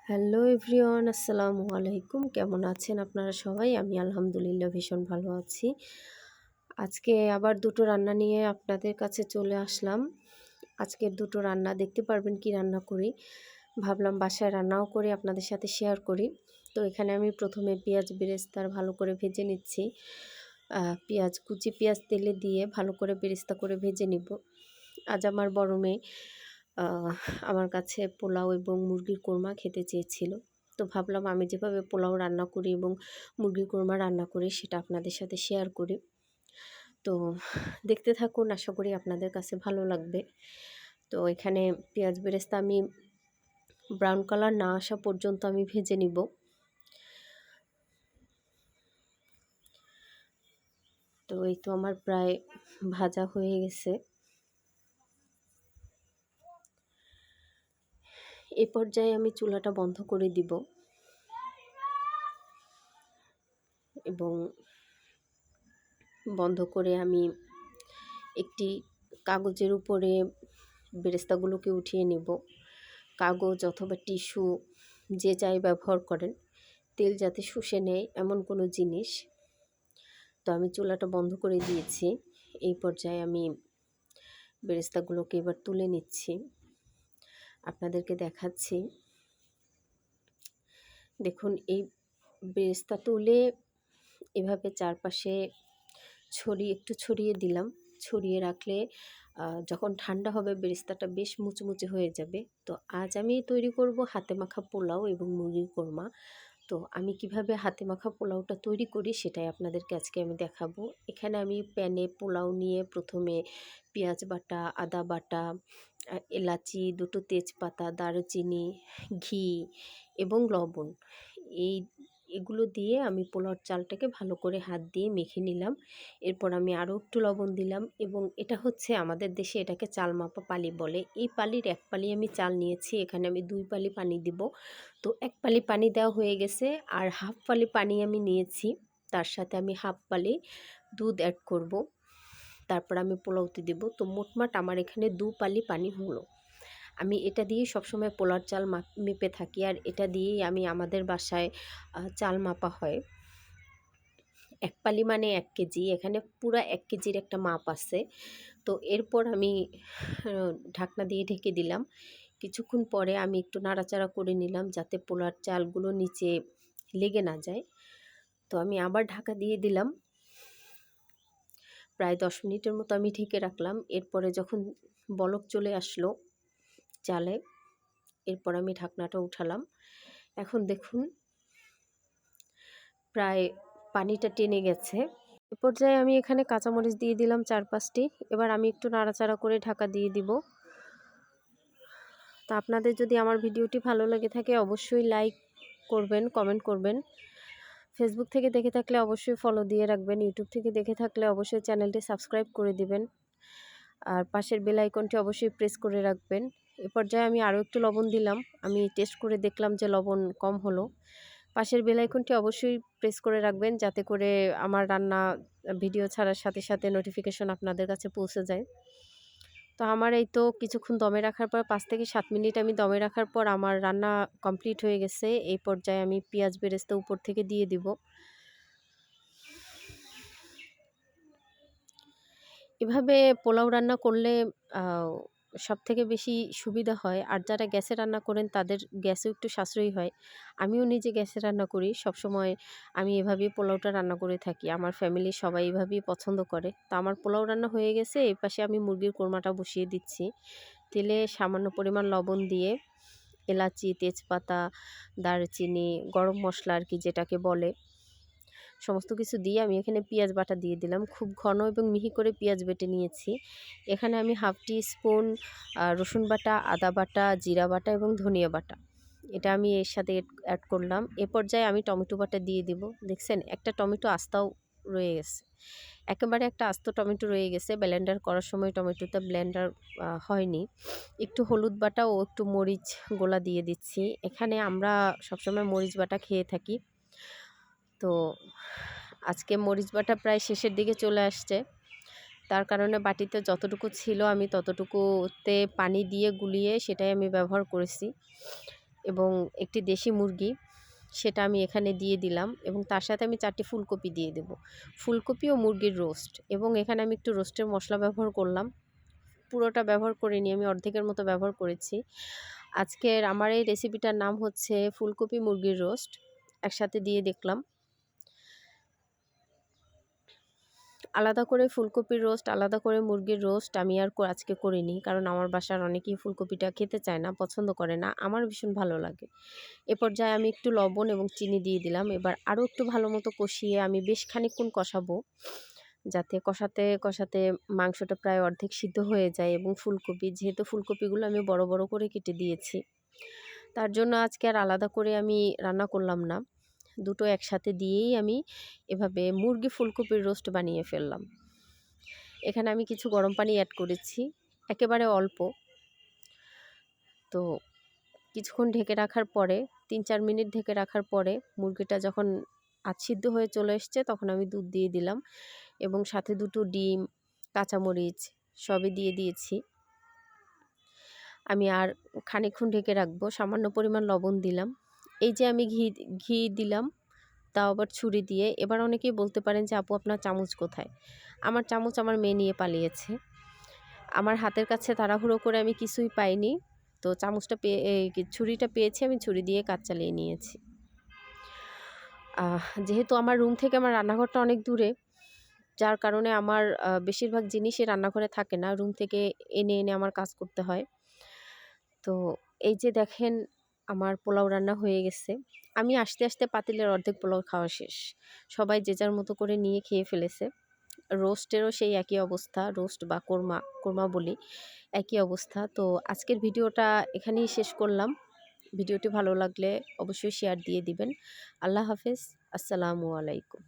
Hello everyone, আসসালামু আলাইকুম। কেমন আছেন আপনারা সবাই? আমি আলহামদুলিল্লাহ ভীষণ ভালো আছি। আজকে আবার দুটো রান্না নিয়ে আপনাদের কাছে চলে আসলাম। আজকের দুটো রান্না দেখতে পারবেন কি রান্না করি। ভাবলাম বাসায় রান্নাও করে আপনাদের সাথে শেয়ার করি। তো এখানে আমি প্রথমে পেঁয়াজ বেরেস্তার ভালো করে ভেজে নিচ্ছি। কুচি পেঁয়াজ তেলে দিয়ে ভালো করে বেরেস্তা করে ভেজে নিব। আজ আমার বড় মেয়ে আমার কাছে পোলাও এবং মুরগির কোরমা খেতে চেয়েছিল। তো ভাবলাম আমি যেভাবে পোলাও রান্না করি এবং মুরগির কোরমা রান্না করি সেটা আপনাদের সাথে শেয়ার করি। তো দেখতে থাকুন, আশা করি আপনাদের কাছে ভালো লাগবে। তো এখানে পেঁয়াজ বেরেস্তা আমি ব্রাউন কালার না আসা পর্যন্ত আমি ভেজে নিব। তো এই তো আমার প্রায় ভাজা হয়ে গেছে। এই পর্যায়ে আমি চুলাটা বন্ধ করে দিব এবং বন্ধ করে আমি একটি কাগজের উপরে বেরেস্তাগুলোকে উঠিয়ে নেব। কাগজ অথবা টিস্যু যে যাই ব্যবহার করেন, তেল যাতে শুষে নেয় এমন কোনো জিনিস। তো আমি চুলাটা বন্ধ করে দিয়েছি। এই পর্যায়ে আমি বেরেস্তাগুলোকে এবার তুলে নিচ্ছি, আপনাদেরকে দেখাচ্ছি। দেখুন, এই বেরেস্তা তুলে এভাবে চারপাশে একটু ছড়িয়ে দিলাম। ছড়িয়ে রাখলে যখন ঠান্ডা হবে বেরেস্তাটা বেশ মুচমুচে হয়ে যাবে। তো আজ আমি তৈরি করব হাতে মাখা পোলাও এবং মুরগির কোরমা। তো আমি কিভাবে হাতে মাখা পোলাওটা তৈরি করি সেটাই আপনাদেরকে আজকে আমি দেখাবো। এখানে আমি প্যানে পোলাও নিয়ে প্রথমে পেঁয়াজ বাটা, আদা বাটা, এলাচি, দুটো তেজপাতা, দারুচিনি, ঘি এবং লবণ, এগুলো দিয়ে আমি পোলাওর চালটাকে ভালো করে হাত দিয়ে মেখে নিলাম। এরপর আমি আরও একটু লবণ দিলাম এবং এটা হচ্ছে আমাদের দেশে এটাকে চাল মাপা পালি বলে। এই পালির এক পালি আমি চাল নিয়েছি, এখানে আমি 2 পালি পানি দিব। তো 1 পালি পানি দেওয়া হয়ে গেছে, আর হাফ পালি পানি আমি নিয়েছি, তার সাথে আমি হাফ পালি দুধ অ্যাড করব। তারপর আমি পোলাওতে দেব। তো মোটমাট আমার এখানে 2 পালি পানি হলো। আমি এটা দিয়েই সবসময় পোলার চাল মেপে থাকি, আর এটা দিয়েই আমি আমাদের বাসায় চাল মাপা হয়। 1 পালি মানে 1 কেজি, এখানে পুরা 1 কেজির একটা মাপ আছে। তো এরপর আমি ঢাকনা দিয়ে ঢেকে দিলাম। কিছুক্ষণ পরে আমি একটু নাড়াচাড়া করে নিলাম যাতে পোলার চালগুলো নিচে লেগে না যায়। তো আমি আবার ঢাকা দিয়ে দিলাম। প্রায় 10 মিনিটের মতো আমি ঢেকে রাখলাম। এরপরে যখন বলক চলে আসলো চালে, এরপর আমি ঢাকনাটা উঠালাম। এখন দেখুন প্রায় পানিটা টেনে গেছে। এ পর্যায়ে আমি এখানে কাঁচামরিচ দিয়ে দিলাম 4-5টি। এবার আমি একটু নাড়াচাড়া করে ঢাকা দিয়ে দিব। তো আপনাদের যদি আমার ভিডিওটি ভালো লেগে থাকে অবশ্যই লাইক করবেন, কমেন্ট করবেন। ফেসবুক থেকে দেখে থাকলে অবশ্যই ফলো দিয়ে রাখবেন। ইউটিউব থেকে দেখে থাকলে অবশ্যই চ্যানেলটি সাবস্ক্রাইব করে দিবেন। আর পাশের বেল আইকনটি অবশ্যই প্রেস করে রাখবেন। এ পর্যায়ে আমি আরও একটু লবণ দিলাম। আমি টেস্ট করে দেখলাম যে লবণ কম হলো। পাশের বেল আইকনটি অবশ্যই প্রেস করে রাখবেন যাতে করে আমার রান্না ভিডিও ছাড়ার সাথে সাথে নোটিফিকেশন আপনাদের কাছে পৌঁছে যায়। তো আমার এই তো কিছুক্ষণ দমে রাখার পর 5 থেকে 7 মিনিট আমি দমে রাখার পর আমার রান্না কমপ্লিট হয়ে গেছে। এই পর্যায়ে আমি পেঁয়াজ বেরেস্তা উপর থেকে দিয়ে দিব। এভাবে পোলাও রান্না করলে সবথেকে বেশি সুবিধা হয়। আর যারা গ্যাসে রান্না করেন তাদের গ্যাসেও একটু সাশ্রয়ী হয়। আমিও নিজে গ্যাসে রান্না করি। সবসময় আমি এভাবেই পোলাওটা রান্না করে থাকি। আমার ফ্যামিলির সবাই এভাবেই পছন্দ করে। তো আমার পোলাও রান্না হয়ে গেছে। এই পাশে আমি মুরগির কোরমাটা বসিয়ে দিচ্ছি। তেলে সামান্য পরিমাণ লবণ দিয়ে এলাচি, তেজপাতা, দারচিনি, গরম মশলা আর কি যেটাকে বলে, সমস্ত কিছু দিয়ে আমি এখানে পেঁয়াজ বাটা দিয়ে দিলাম। খুব ঘন এবং মিহি করে পেঁয়াজ বেটে নিয়েছি। এখানে আমি হাফ টি স্পুন রসুন বাটা, আদা বাটা, জিরা বাটা এবং ধনিয়া বাটা, এটা আমি এর সাথে অ্যাড করলাম। এ পর্যায়ে আমি টমেটো বাটা দিয়ে দিব। দেখছেন একটা টমেটো আস্তাও রয়ে গেছে, একেবারে একটা আস্ত টমেটো রয়ে গেছে। ব্লেন্ডার করার সময় টমেটোটা ব্লেন্ডার হয়নি। একটু হলুদ বাটা ও একটু মরিচ গোলা দিয়ে দিচ্ছি। এখানে আমরা সবসময় মরিচ বাটা খেয়ে থাকি। তো আজকে মরিচ বাটা প্রায় শেষের দিকে চলে আসছে, তার কারণে বাটিতে যতটুকু ছিল আমি ততটুকুতে পানি দিয়ে গুলিয়ে সেটাই আমি ব্যবহার করেছি। এবং একটি দেশি মুরগি, সেটা আমি এখানে দিয়ে দিলাম এবং তার সাথে আমি 4টি ফুলকপি দিয়ে দেব। ফুলকপি ও মুরগির রোস্ট, এবং এখানে আমি একটু রোস্টের মশলা ব্যবহার করলাম। পুরোটা ব্যবহার করিনি, আমি অর্ধেকের মতো ব্যবহার করেছি। আজকের আমার এই রেসিপিটার নাম হচ্ছে ফুলকপি মুরগির রোস্ট। একসাথে দিয়ে দেখলাম। আলাদা করে ফুলকপির রোস্ট, আলাদা করে মুরগির রোস্ট আমি আর আজকে করিনি, কারণ আমার বাসার অনেকেই ফুলকপিটা খেতে চায় না, পছন্দ করে না। আমার ভীষণ ভালো লাগে। এ পর্যায়ে আমি একটু লবণ এবং চিনি দিয়ে দিলাম। এবার আরও একটু ভালো মতো কষিয়ে আমি বেশ খানিকক্ষণ কষাবো, যাতে কষাতে কষাতে মাংসটা প্রায় অর্ধেক সিদ্ধ হয়ে যায়। এবং ফুলকপি, যেহেতু ফুলকপিগুলো আমি বড় বড় করে কেটে দিয়েছি, তার জন্য আজকে আর আলাদা করে আমি রান্না করলাম না। দুটো একসাথে দিয়েই আমি এভাবে মুরগি ফুলকপির রোস্ট বানিয়ে ফেললাম। এখানে আমি কিছু গরম পানি অ্যাড করেছি, একেবারে অল্প। তো কিছুক্ষণ ঢেকে রাখার পরে, 3-4 মিনিট ঢেকে রাখার পরে মুরগিটা যখন সিদ্ধ হয়ে চলে এসছে, তখন আমি দুধ দিয়ে দিলাম এবং সাথে 2টো ডিম, কাঁচামরিচ সবই দিয়ে দিয়েছি। আমি আর খানিকক্ষণ ঢেকে রাখবো। সামান্য পরিমাণ লবণ দিলাম। এই যে আমি ঘি দিলাম, তাও আবার ছুরি দিয়ে। এবার অনেকেই বলতে পারেন যে আপু আপনার চামচ কোথায়? আমার চামচ আমার মেয়ে নিয়ে পালিয়েছে। আমার হাতের কাছে তাড়াহুড়ো করে আমি কিছুই পাইনি। তো চামচটা পেয়ে ছুরিটা পেয়েছি, আমি ছুরি দিয়ে কাজ চালিয়ে নিয়েছি। যেহেতু আমার রুম থেকে আমার রান্নাঘরটা অনেক দূরে, যার কারণে আমার বেশিরভাগ জিনিসই রান্নাঘরে থাকে না। রুম থেকে এনে আমার কাজ করতে হয়। তো এই যে দেখেন, আমার পোলাও রান্না হয়ে গেছে। আমি আসতে আসতে পাতিলের অর্ধেক পোলাও খাওয়া শেষ। সবাই যে যার মতো করে নিয়ে খেয়ে ফেলেছে। রোস্টেরও সেই একই অবস্থা, রোস্ট বা কোরমা বলি, একই অবস্থা। তো আজকের ভিডিওটা এখানেই শেষ করলাম। ভিডিওটি ভালো লাগলে অবশ্যই শেয়ার দিয়ে দিবেন। আল্লাহ হাফেজ। আসসালামু আলাইকুম।